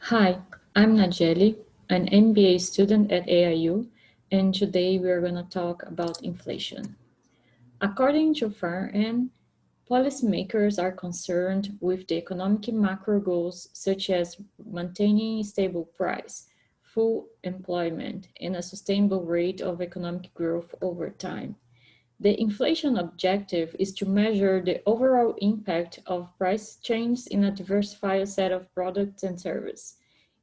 Hi, I'm Najeli, an MBA student at IAU, and today we're going to talk about inflation. According to FARN, policymakers are concerned with the economic macro goals such as maintaining stable price, full employment, and a sustainable rate of economic growth over time. The inflation objective is to measure the overall impact of price changes in a diversified set of products and services.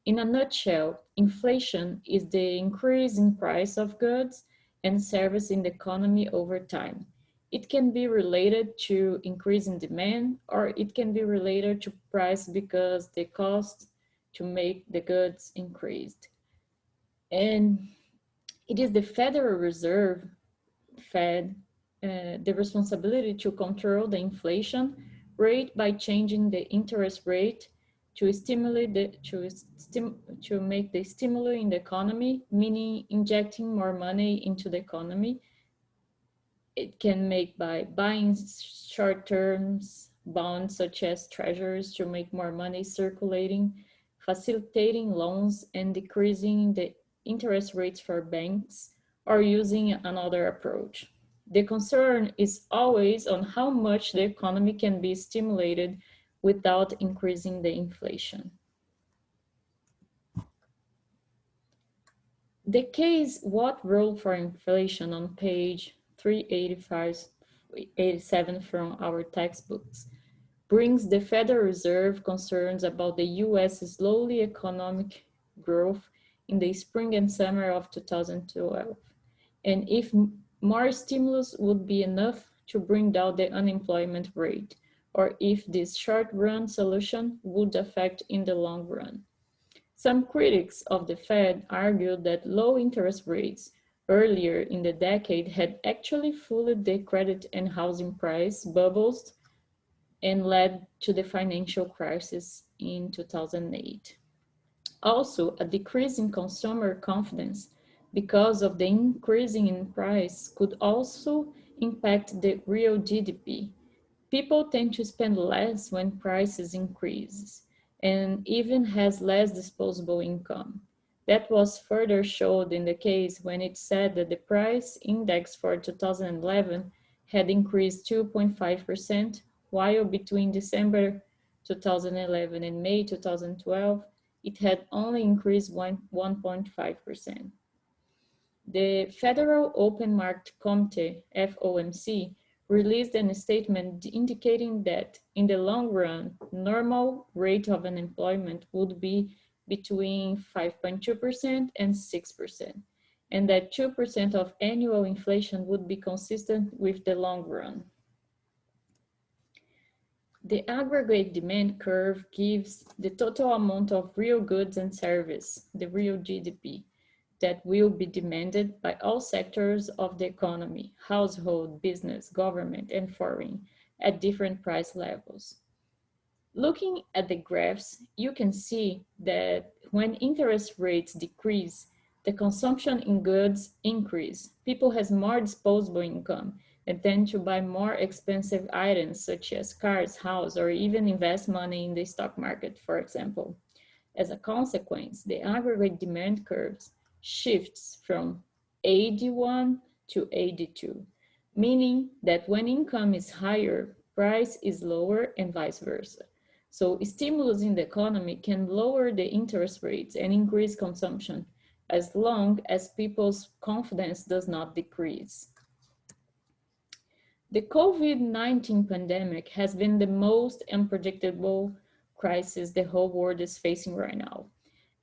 In a nutshell, inflation is the increase in price of goods and services in the economy over time. It can be related to increase in demand, or it can be related to price because the cost to make the goods increased. And it is the Federal Reserve Fed the responsibility to control the inflation rate by changing the interest rate to stimulate to make the stimulus in the economy, meaning injecting more money into the economy. It can make by buying short-term bonds such as treasuries to make more money circulating, facilitating loans and decreasing the interest rates for banks, or using another approach. The concern is always on how much the economy can be stimulated without increasing the inflation. The case What Role for Inflation on page 385, 87 from our textbooks brings the Federal Reserve concerns about the US slowly economic growth in the spring and summer of 2012, and if more stimulus would be enough to bring down the unemployment rate, or if this short-run solution would affect in the long run. Some critics of the Fed argued that low interest rates earlier in the decade had actually fueled the credit and housing price bubbles and led to the financial crisis in 2008. Also, a decrease in consumer confidence because of the increasing in price could also impact the real GDP. People tend to spend less when prices increase and even has less disposable income. That was further showed in the case when it said that the price index for 2011 had increased 2.5%, while between December 2011 and May 2012, it had only increased 1.5%. The Federal Open Market Committee, FOMC, released a statement indicating that in the long run, normal rate of unemployment would be between 5.2% and 6%, and that 2% of annual inflation would be consistent with the long run. The aggregate demand curve gives the total amount of real goods and service, the real GDP, that will be demanded by all sectors of the economy, household, business, government, and foreign, at different price levels. Looking at the graphs, you can see that when interest rates decrease, the consumption in goods increase. People has more disposable income and tend to buy more expensive items such as cars, house, or even invest money in the stock market, for example. As a consequence, the aggregate demand curves shifts from 81 to 82, meaning that when income is higher, price is lower and vice versa. So stimulus in the economy can lower the interest rates and increase consumption as long as people's confidence does not decrease. The COVID-19 pandemic has been the most unpredictable crisis the whole world is facing right now.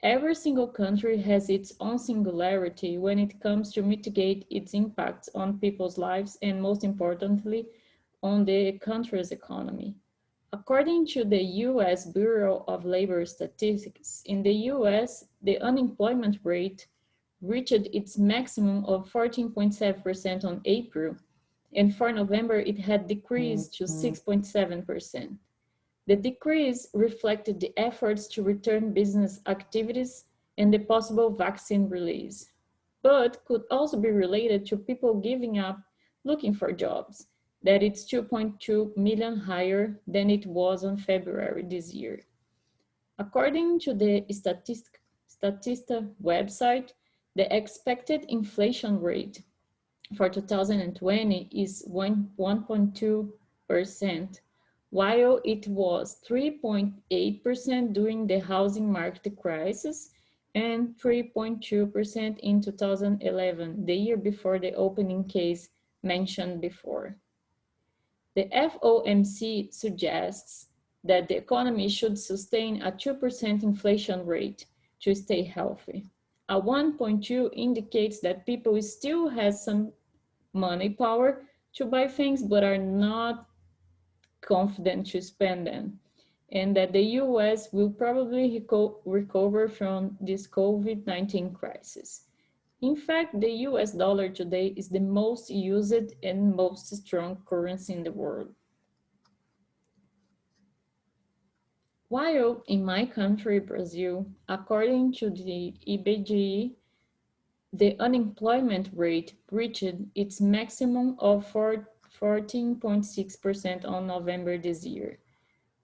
Every single country has its own singularity when it comes to mitigate its impacts on people's lives and, most importantly, on the country's economy. According to the US Bureau of Labor Statistics, in the US, the unemployment rate reached its maximum of 14.7% on April, and for November it had decreased to 6.7%. The decrease reflected the efforts to return business activities and the possible vaccine release, but could also be related to people giving up looking for jobs, that it's 2.2 million higher than it was on February this year. According to the Statista website, the expected inflation rate for 2020 is 1.2%, while it was 3.8% during the housing market crisis and 3.2% in 2011, the year before the opening case mentioned before. The FOMC suggests that the economy should sustain a 2% inflation rate to stay healthy. A 1.2 indicates that people still have some money power to buy things but are not confident to spend them, and that the US will probably recover from this COVID-19 crisis. In fact, the US dollar today is the most used and most strong currency in the world. While in my country, Brazil, according to the IBGE, the unemployment rate reached its maximum of 14.6% on November this year.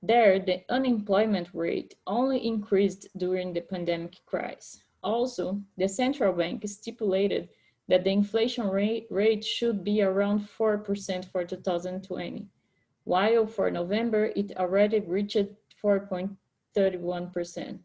There, the unemployment rate only increased during the pandemic crisis. Also, the central bank stipulated that the inflation rate should be around 4% for 2020, while for November it already reached 4.31%.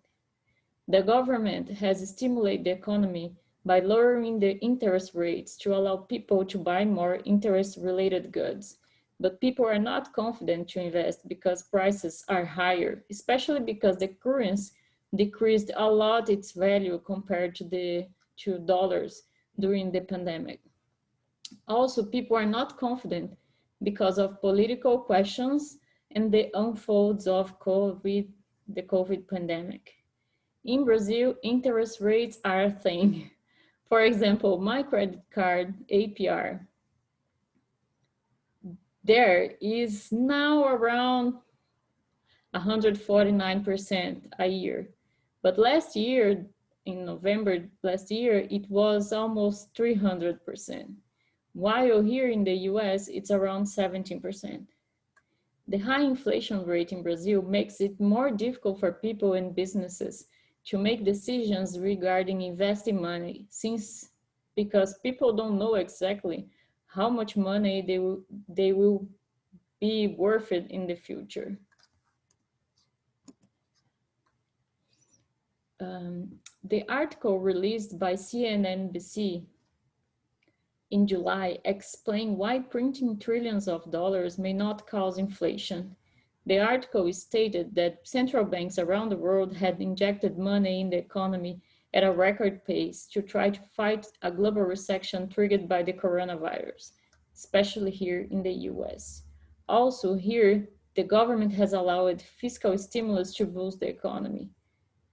The government has stimulated the economy by lowering the interest rates to allow people to buy more interest-related goods. But people are not confident to invest because prices are higher, especially because the currency decreased a lot its value compared to the $2 during the pandemic. Also, people are not confident because of political questions and the unfolds of the COVID pandemic. In Brazil, interest rates are a thing. For example, my credit card APR, there is now around 149% a year. But last year, in November last year, it was almost 300%. While here in the US, it's around 17%. The high inflation rate in Brazil makes it more difficult for people and businesses to make decisions regarding investing money, because people don't know exactly how much money they will be worth it in the future. The article released by CNNBC in July explained why printing trillions of dollars may not cause inflation. The article stated that central banks around the world had injected money in the economy at a record pace to try to fight a global recession triggered by the coronavirus, especially here in the US. Also here, the government has allowed fiscal stimulus to boost the economy.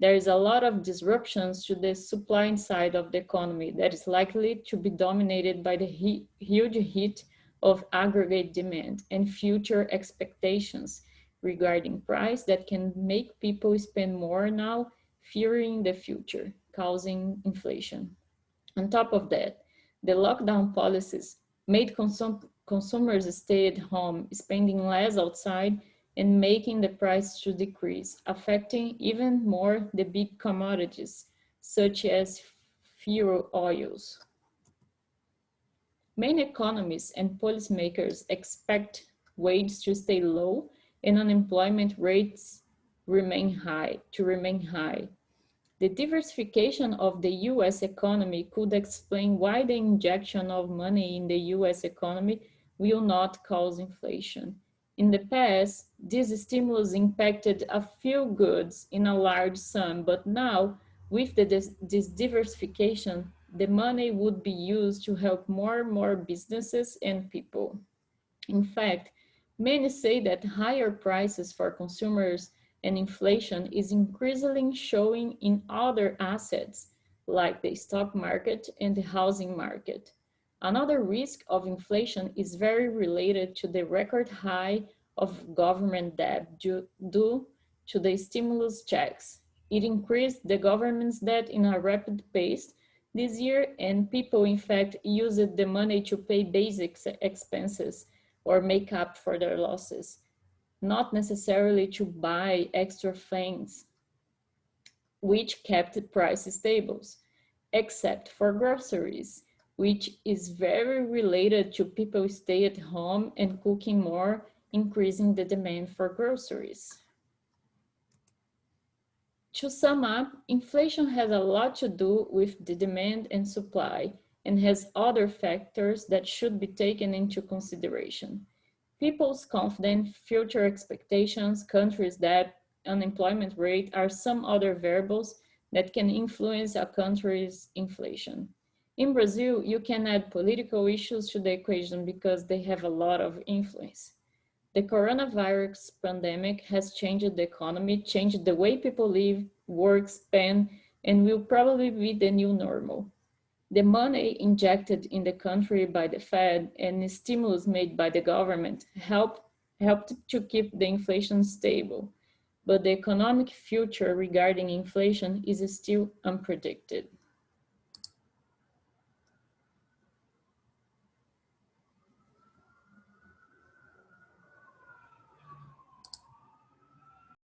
There is a lot of disruptions to the supply side of the economy that is likely to be dominated by the huge hit of aggregate demand and future expectations regarding price that can make people spend more now, fearing the future, causing inflation. On top of that, the lockdown policies made consumers stay at home, spending less outside and making the price to decrease, affecting even more the big commodities, such as fuel oils. Many economists and policymakers expect wages to stay low and unemployment rates remain high. The diversification of the US economy could explain why the injection of money in the US economy will not cause inflation. In the past, this stimulus impacted a few goods in a large sum, but now, with this diversification, the money would be used to help more and more businesses and people. In fact, many say that higher prices for consumers and inflation is increasingly showing in other assets like the stock market and the housing market. Another risk of inflation is very related to the record high of government debt due to the stimulus checks. It increased the government's debt in a rapid pace this year, and people in fact used the money to pay basic expenses or make up for their losses, not necessarily to buy extra things. which kept prices stable, except for groceries, which is very related to people stay at home and cooking more, increasing the demand for groceries. To sum up, inflation has a lot to do with the demand and supply and has other factors that should be taken into consideration. People's confidence, future expectations, countries' debt, unemployment rate are some other variables that can influence a country's inflation. In Brazil, you can add political issues to the equation because they have a lot of influence. The coronavirus pandemic has changed the economy, changed the way people live, work, spend, and will probably be the new normal. The money injected in the country by the Fed and the stimulus made by the government helped to keep the inflation stable, but the economic future regarding inflation is still unpredicted.